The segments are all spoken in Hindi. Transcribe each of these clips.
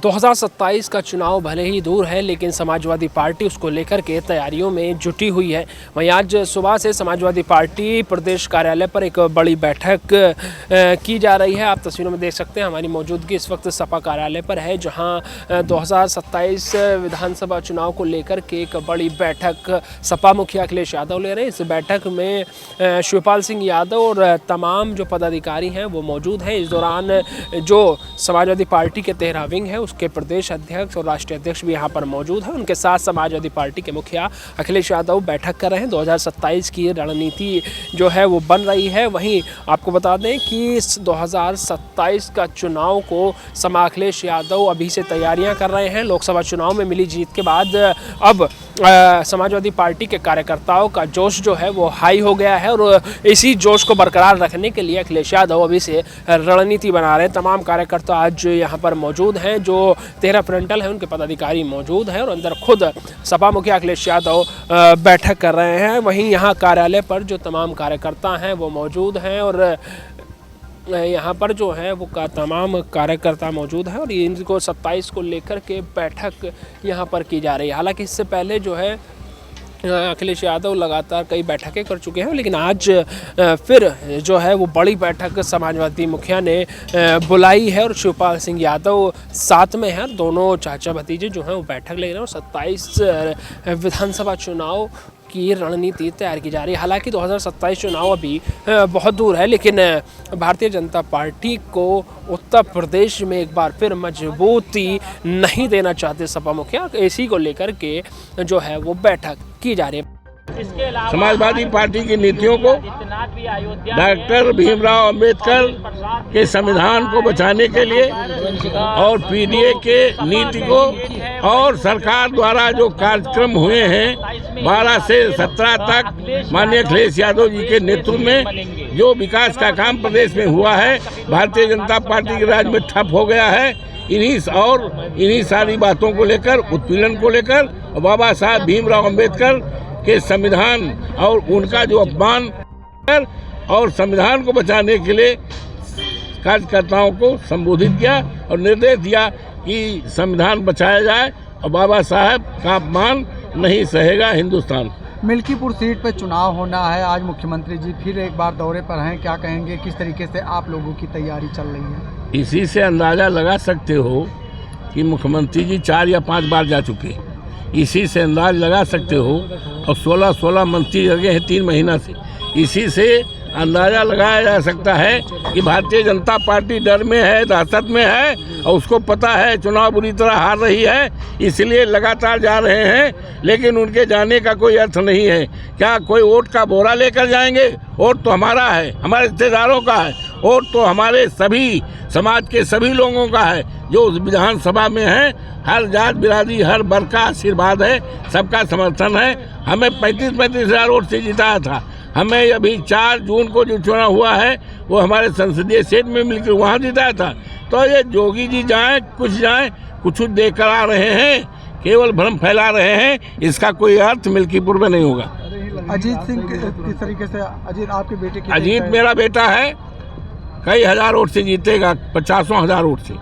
2027 का चुनाव भले ही दूर है, लेकिन समाजवादी पार्टी उसको लेकर के तैयारियों में जुटी हुई है। वहीं आज सुबह से समाजवादी पार्टी प्रदेश कार्यालय पर एक बड़ी बैठक की जा रही है। आप तस्वीरों में देख सकते हैं, हमारी मौजूदगी इस वक्त सपा कार्यालय पर है, जहां 2027 विधानसभा चुनाव को लेकर के एक बड़ी बैठक सपा मुखिया अखिलेश यादव ले रहे हैं। इस बैठक में शिवपाल सिंह यादव और तमाम जो पदाधिकारी हैं वो मौजूद हैं। इस दौरान जो समाजवादी पार्टी के 13 विंग है उसके प्रदेश अध्यक्ष और राष्ट्रीय अध्यक्ष भी यहाँ पर मौजूद हैं। उनके साथ समाजवादी पार्टी के मुखिया अखिलेश यादव बैठक कर रहे हैं। 2027 की रणनीति जो है वो बन रही है। वहीं आपको बता दें कि इस 2027 का चुनाव को अखिलेश यादव अभी से तैयारियां कर रहे हैं। लोकसभा चुनाव में मिली जीत के बाद अब समाजवादी पार्टी के कार्यकर्ताओं का जोश जो है वो हाई हो गया है और इसी जोश को बरकरार रखने के लिए अखिलेश यादव अभी से रणनीति बना रहे हैं। तमाम कार्यकर्ता आज यहाँ पर मौजूद हैं। जो 13 फ्रंटल हैं उनके पदाधिकारी मौजूद हैं और अंदर खुद सपा मुखिया अखिलेश यादव बैठक कर रहे हैं। वहीं यहाँ कार्यालय पर जो तमाम कार्यकर्ता हैं वो मौजूद हैं और यहाँ पर जो है वो तमाम कार्यकर्ता मौजूद हैं और इनको 27 को लेकर के बैठक यहाँ पर की जा रही है। हालांकि इससे पहले जो है अखिलेश यादव लगातार कई बैठकें कर चुके हैं, लेकिन आज फिर जो है वो बड़ी बैठक समाजवादी मुखिया ने बुलाई है और शिवपाल सिंह यादव साथ में हैं। दोनों चाचा भतीजे जो हैं वो बैठक ले रहे हैं और 27 विधानसभा चुनाव की रणनीति तैयार की जा रही है। हालांकि 2027 चुनाव अभी बहुत दूर है, लेकिन भारतीय जनता पार्टी को उत्तर प्रदेश में एक बार फिर मजबूती नहीं देना चाहते सपा मुखिया। इसी को लेकर के जो है वो बैठक की जा रही है। समाजवादी पार्टी की नीतियों को, डॉक्टर भीमराव अंबेडकर के संविधान को बचाने के लिए और पीडीए के नीति को और सरकार द्वारा जो कार्यक्रम हुए हैं 12 से 17 तक माननीय अखिलेश यादव जी के नेतृत्व में जो विकास का काम प्रदेश में हुआ है, भारतीय जनता पार्टी के राज में ठप हो गया है। इन्हीं सारी बातों को लेकर, उत्पीड़न को लेकर, बाबा साहब भीमराव अंबेडकर के संविधान और उनका जो अपमान कर और संविधान को बचाने के लिए कार्यकर्ताओं को संबोधित किया और निर्देश दिया कि संविधान बचाया जाए और बाबा साहब का अपमान नहीं सहेगा हिंदुस्तान। मिल्कीपुर सीट पर चुनाव होना है। आज मुख्यमंत्री जी फिर एक बार दौरे पर हैं। क्या कहेंगे, किस तरीके से आप लोगों की तैयारी चल रही है? इसी से अंदाज़ा लगा सकते हो कि मुख्यमंत्री जी 4 या 5 बार जा चुके। इसी से अंदाज लगा सकते हो और 16 मंत्री लगे हैं 3 महीना से। इसी से अंदाज़ा लगाया जा सकता है कि भारतीय जनता पार्टी डर में है, दहशत में है और उसको पता है चुनाव बुरी तरह हार रही है, इसलिए लगातार जा रहे हैं। लेकिन उनके जाने का कोई अर्थ नहीं है। क्या कोई वोट का बोरा लेकर जाएंगे? वोट तो हमारा है, हमारे रिश्तेदारों का है। वोट तो हमारे सभी समाज के सभी लोगों का है जो विधानसभा में है। हर जात बिरादरी, हर वर्ग का आशीर्वाद है, सबका समर्थन है। हमें 35 हज़ार वोट से जिताया था। हमें अभी 4 जून को जो चुनाव हुआ है वो हमारे संसदीय सीट में मिलकर वहाँ जिताया था। तो ये जोगी जी जाएं, कुछ देकर आ रहे हैं, केवल भ्रम फैला रहे हैं। इसका कोई अर्थ मिल्कीपुर में नहीं होगा। अजीत सिंह किस तरीके से, अजीत आपके बेटे की? अजीत मेरा बेटा है, कई हज़ार वोट से जीतेगा, 50,000 वोट से,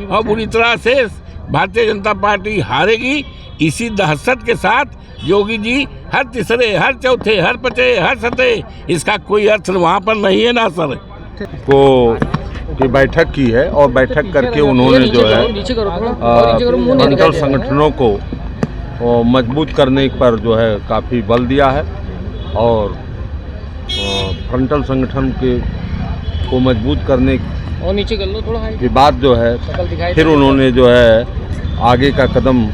और बुरी तरह से भारतीय जनता पार्टी हारेगी। इसी दहशत के साथ योगी जी हर तीसरे, हर चौथे, हर पचे, हर सते, इसका कोई अर्थ वहाँ पर नहीं है ना सर। की बैठक की है और बैठक करके उन्होंने जो है फ्रंटल संगठनों को मजबूत करने पर जो है काफ़ी बल दिया है और फ्रंटल संगठन को मजबूत करने के बाद जो है फिर उन्होंने जो है आगे का कदम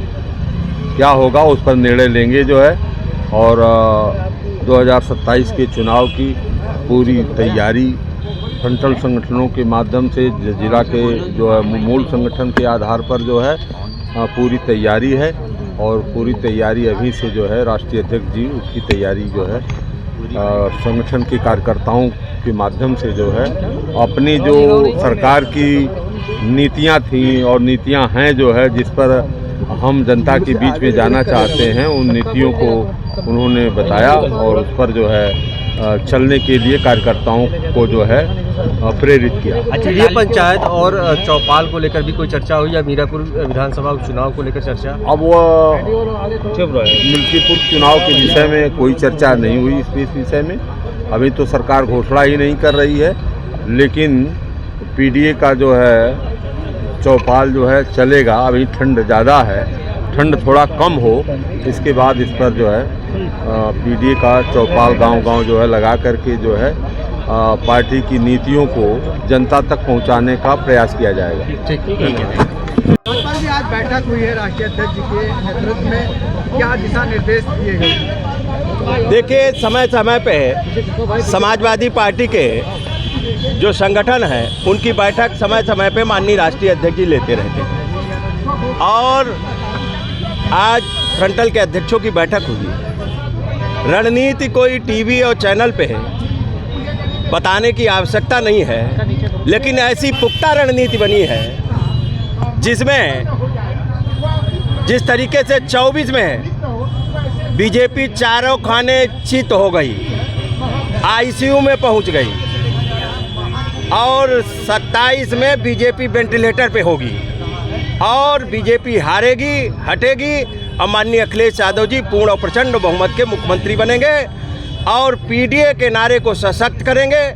क्या होगा उस पर निर्णय लेंगे जो है। और 2027 के चुनाव की पूरी तैयारी फ्रंटल संगठनों के माध्यम से, जिला के जो है मूल संगठन के आधार पर जो है पूरी तैयारी है। और पूरी तैयारी अभी से जो है राष्ट्रीय अध्यक्ष जी उसकी तैयारी जो है संगठन के कार्यकर्ताओं के माध्यम से जो है अपनी जो सरकार की नीतियां थी और नीतियां हैं जो है जिस पर हम जनता के बीच में जाना चाहते हैं, उन नीतियों को उन्होंने बताया और उस पर जो है चलने के लिए कार्यकर्ताओं को जो है प्रेरित किया। अच्छा, ये पंचायत और चौपाल को लेकर भी कोई चर्चा हुई या मीरापुर विधानसभा चुनाव को लेकर चर्चा? अब वो मिल्कीपुर चुनाव के विषय में कोई चर्चा नहीं हुई। इस विषय में अभी तो सरकार घोषणा ही नहीं कर रही है, लेकिन पीडीए का जो है चौपाल जो है चलेगा। अभी ठंड ज़्यादा है, ठंड थोड़ा कम हो इसके बाद इस पर जो है पीडीए का चौपाल गांव-गांव जो है लगा करके जो है पार्टी की नीतियों को जनता तक पहुंचाने का प्रयास किया जाएगा। पर भी आज बैठक हुई है राष्ट्रीय अध्यक्ष जी के नेतृत्व में, क्या दिशा निर्देश दिए गए? देखिए, समय समय पे समाजवादी पार्टी के जो संगठन है उनकी बैठक समय समय पे माननीय राष्ट्रीय अध्यक्ष जी लेते रहते हैं और आज फ्रंटल के अध्यक्षों की बैठक हुई। रणनीति कोई टीवी और चैनल पे बताने की आवश्यकता नहीं है, लेकिन ऐसी पुख्ता रणनीति बनी है जिसमें जिस तरीके से 24 में बीजेपी चारों खाने चित हो गई, आईसीयू में पहुंच गई और 27 में बीजेपी वेंटिलेटर पे होगी और बीजेपी हारेगी, हटेगी और माननीय अखिलेश यादव जी पूर्ण और प्रचंड बहुमत के मुख्यमंत्री बनेंगे और पीडीए के नारे को सशक्त करेंगे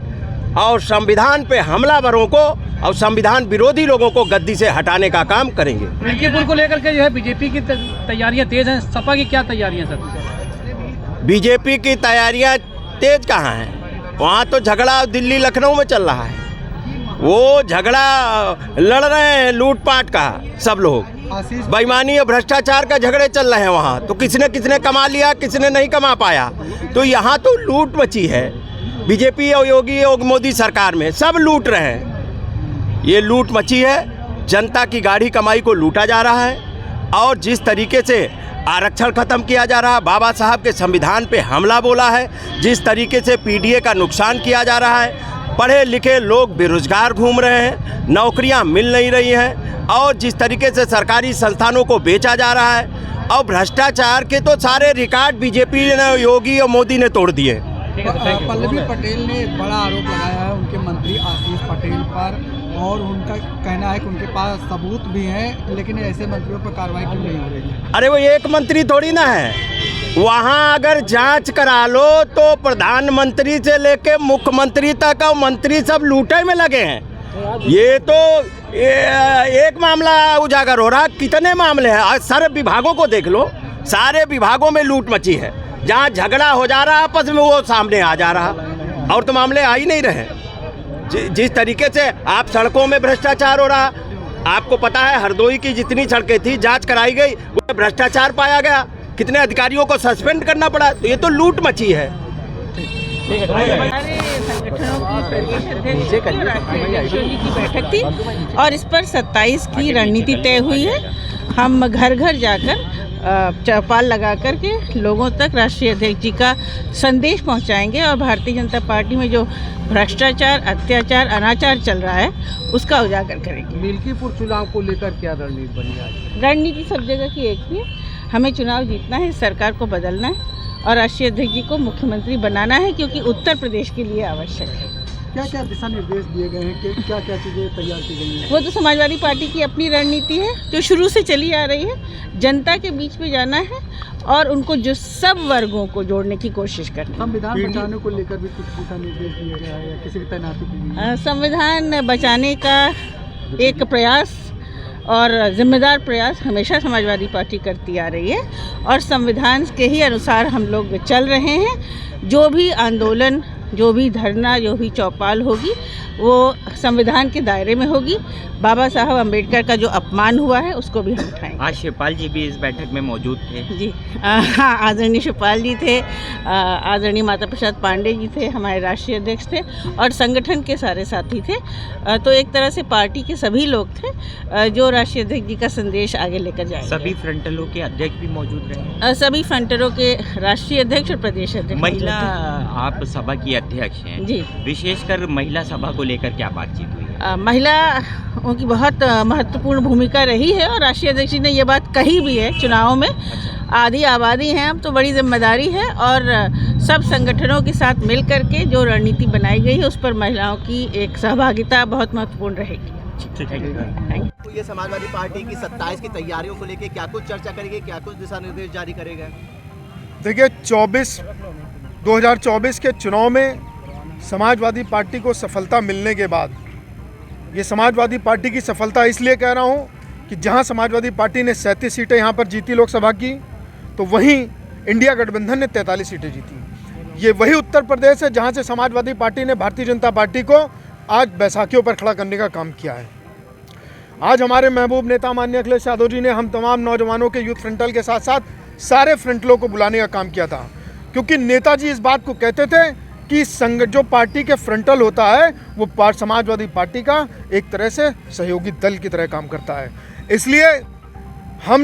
और संविधान पे हमलावरों को और संविधान विरोधी लोगों को गद्दी से हटाने का काम करेंगे। मिल्कीपुर को लेकर के जो है बीजेपी की तैयारियां तेज हैं, सपा की क्या तैयारियां सर? बीजेपी की तैयारियां तेज कहाँ हैं? वहाँ तो झगड़ा दिल्ली लखनऊ में चल रहा है, वो झगड़ा लड़ रहे हैं लूटपाट का, सब लोग बेईमानी और भ्रष्टाचार का झगड़े चल रहे हैं वहाँ। तो किसने कमा लिया, किसने नहीं कमा पाया। तो यहाँ तो लूट मची है, बीजेपी और योगी और मोदी सरकार में सब लूट रहे हैं। ये लूट मची है, जनता की गाढ़ी कमाई को लूटा जा रहा है और जिस तरीके से आरक्षण खत्म किया जा रहा है, बाबा साहब के संविधान पे हमला बोला है, जिस तरीके से पीडीए का नुकसान किया जा रहा है, पढ़े लिखे लोग बेरोजगार घूम रहे हैं, नौकरियां मिल नहीं रही हैं और जिस तरीके से सरकारी संस्थानों को बेचा जा रहा है और भ्रष्टाचार के तो सारे रिकॉर्ड बीजेपी ने, योगी और मोदी ने तोड़ दिए। पल्लवी पटेल ने एक बड़ा आरोप लगाया है उनके मंत्री आशीष पटेल पर और उनका कहना है कि उनके पास सबूत भी हैं, लेकिन ऐसे मंत्रियों पर कार्रवाई क्यों नहीं हो रही है? अरे वो एक मंत्री थोड़ी ना है, वहाँ अगर जांच करा लो तो प्रधानमंत्री से लेके मुख्यमंत्री तक और मंत्री सब लूटे में लगे हैं। ये तो एक मामला उजागर हो रहा, कितने मामले हैं? आज सारे विभागों को देख लो, सारे विभागों में लूट मची है। जहाँ झगड़ा हो जा रहा आपस में वो सामने आ जा रहा और तो मामले आ ही नहीं रहे। जिस तरीके से आप सड़कों में भ्रष्टाचार हो रहा, आपको पता है हरदोई की जितनी सड़कें थी जांच कराई गई, उसमें भ्रष्टाचार पाया गया, कितने अधिकारियों को सस्पेंड करना पड़ा। तो ये तो लूट मची है। की बैठक थी और इस पर 27 की रणनीति तय हुई है। हम घर घर जाकर चौपाल लगा कर के लोगों तक राष्ट्रीय अध्यक्ष जी का संदेश पहुंचाएंगे और भारतीय जनता पार्टी में जो भ्रष्टाचार, अत्याचार, अनाचार चल रहा है उसका उजागर करेंगे। मिल्कीपुर चुनाव को लेकर क्या रणनीति बनी आज? रणनीति सब जगह की एक ही है, हमें चुनाव जीतना है, सरकार को बदलना है और राष्ट्रीय अध्यक्ष जी को मुख्यमंत्री बनाना है, क्योंकि उत्तर प्रदेश के लिए आवश्यक है। क्या क्या दिशा निर्देश दिए गए हैं कि क्या क्या चीज़ें तैयार की गई हैं? वो तो समाजवादी पार्टी की अपनी रणनीति है जो शुरू से चली आ रही है। जनता के बीच में जाना है और उनको जो सब वर्गों को जोड़ने की कोशिश करनी है। संविधान बचाने को लेकर भी कुछ दिशा निर्देश दिए गए हैं या किसी की तैनाती की गई है? संविधान बचाने का एक प्रयास और जिम्मेदार प्रयास हमेशा समाजवादी पार्टी करती आ रही है और संविधान के ही अनुसार हम लोग चल रहे हैं। जो भी आंदोलन, जो भी धरना, जो भी चौपाल होगी वो संविधान के दायरे में होगी। बाबा साहब अम्बेडकर का जो अपमान हुआ है उसको भी हम उठाएंगे। आज शिवपाल जी भी इस बैठक में मौजूद थे। जी हाँ, आदरणीय शिवपाल जी थे, आदरणीय माता प्रसाद पांडे जी थे, हमारे राष्ट्रीय अध्यक्ष थे और संगठन के सारे साथी थे। तो एक तरह से पार्टी के सभी लोग थे जो राष्ट्रीय अध्यक्ष जी का संदेश आगे लेकर जाएंगे। सभी फ्रंटलों के अध्यक्ष भी मौजूद रहे। सभी फ्रंटलों के राष्ट्रीय अध्यक्ष और प्रदेश अध्यक्ष। महिला आप सभा की अध्यक्ष हैं जी, विशेषकर महिला सभा को लेकर क्या बातचीत हुई? महिलाओं की बहुत महत्वपूर्ण भूमिका रही है और राष्ट्रीय अध्यक्ष जी ने ये बात कही भी है चुनाव में। आधी आबादी है, अब तो बड़ी जिम्मेदारी है और सब संगठनों के साथ मिल करके जो रणनीति बनाई गई है उस पर महिलाओं की एक सहभागिता बहुत महत्वपूर्ण रहेगी। तो ये समाजवादी पार्टी की 27 की तैयारियों को लेके क्या कुछ चर्चा करेगी, क्या कुछ दिशा निर्देश जारी करेगा? देखिए 2024 के चुनाव में समाजवादी पार्टी को सफलता मिलने के बाद, ये समाजवादी पार्टी की सफलता इसलिए कह रहा हूँ कि जहाँ समाजवादी पार्टी ने 37 सीटें यहाँ पर जीती लोकसभा की, तो वहीं इंडिया गठबंधन ने 43 सीटें जीती। ये वही उत्तर प्रदेश है जहाँ से समाजवादी पार्टी ने भारतीय जनता पार्टी को आज बैसाखियों पर खड़ा करने का काम किया है। आज हमारे महबूब नेता माननीय अखिलेश यादव जी ने हम तमाम नौजवानों के यूथ फ्रंटल के साथ साथ सारे फ्रंटलों को बुलाने का काम किया था, क्योंकि नेताजी इस बात को कहते थे कि जो पार्टी के फ्रंटल होता है वो समाजवादी पार्टी का एक तरह से सहयोगी दल की तरह काम करता है। इसलिए हम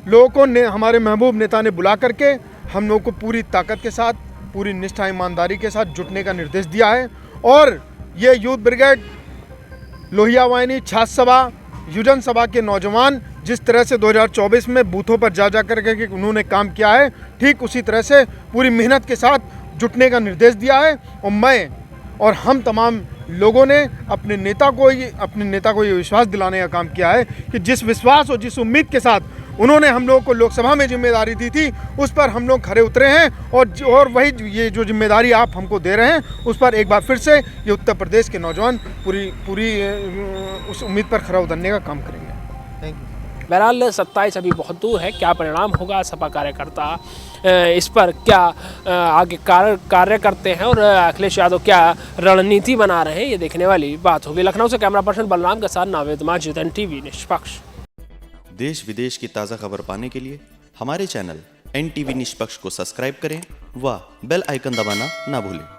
लोगों को हमारे महबूब नेता ने बुला करके हम लोगों को पूरी ताकत के साथ, पूरी निष्ठा ईमानदारी के साथ जुटने का निर्देश दिया है। और ये यूथ ब्रिगेड, लोहिया वाहिनी, छात्र सभा, युजन सभा के नौजवान जिस तरह से 2024 में बूथों पर जा करके उन्होंने काम किया है, ठीक उसी तरह से पूरी मेहनत के साथ जुटने का निर्देश दिया है। और मैं और हम तमाम लोगों ने अपने नेता को ये विश्वास दिलाने का काम किया है कि जिस विश्वास और जिस उम्मीद के साथ उन्होंने हम लोगों को लोकसभा में जिम्मेदारी दी थी उस पर हम लोग खरे उतरे हैं। और वही ये जो जिम्मेदारी आप हमको दे रहे हैं उस पर एक बार फिर से ये उत्तर प्रदेश के नौजवान पूरी उस उम्मीद पर खरा उतरने का काम करेंगे। Thank you. बहरहाल 27 अभी बहुत दूर है, क्या परिणाम होगा, सपा कार्यकर्ता इस पर क्या आगे कार्य करते हैं और अखिलेश यादव क्या रणनीति बना रहे हैं, ये देखने वाली बात होगी। लखनऊ से कैमरा पर्सन बलराम के साथ नावेद माजिद, NTV निष्पक्ष। देश विदेश की ताज़ा खबर पाने के लिए हमारे चैनल NTV निष्पक्ष को सब्सक्राइब करें व बेल आइकन दबाना ना भूलें।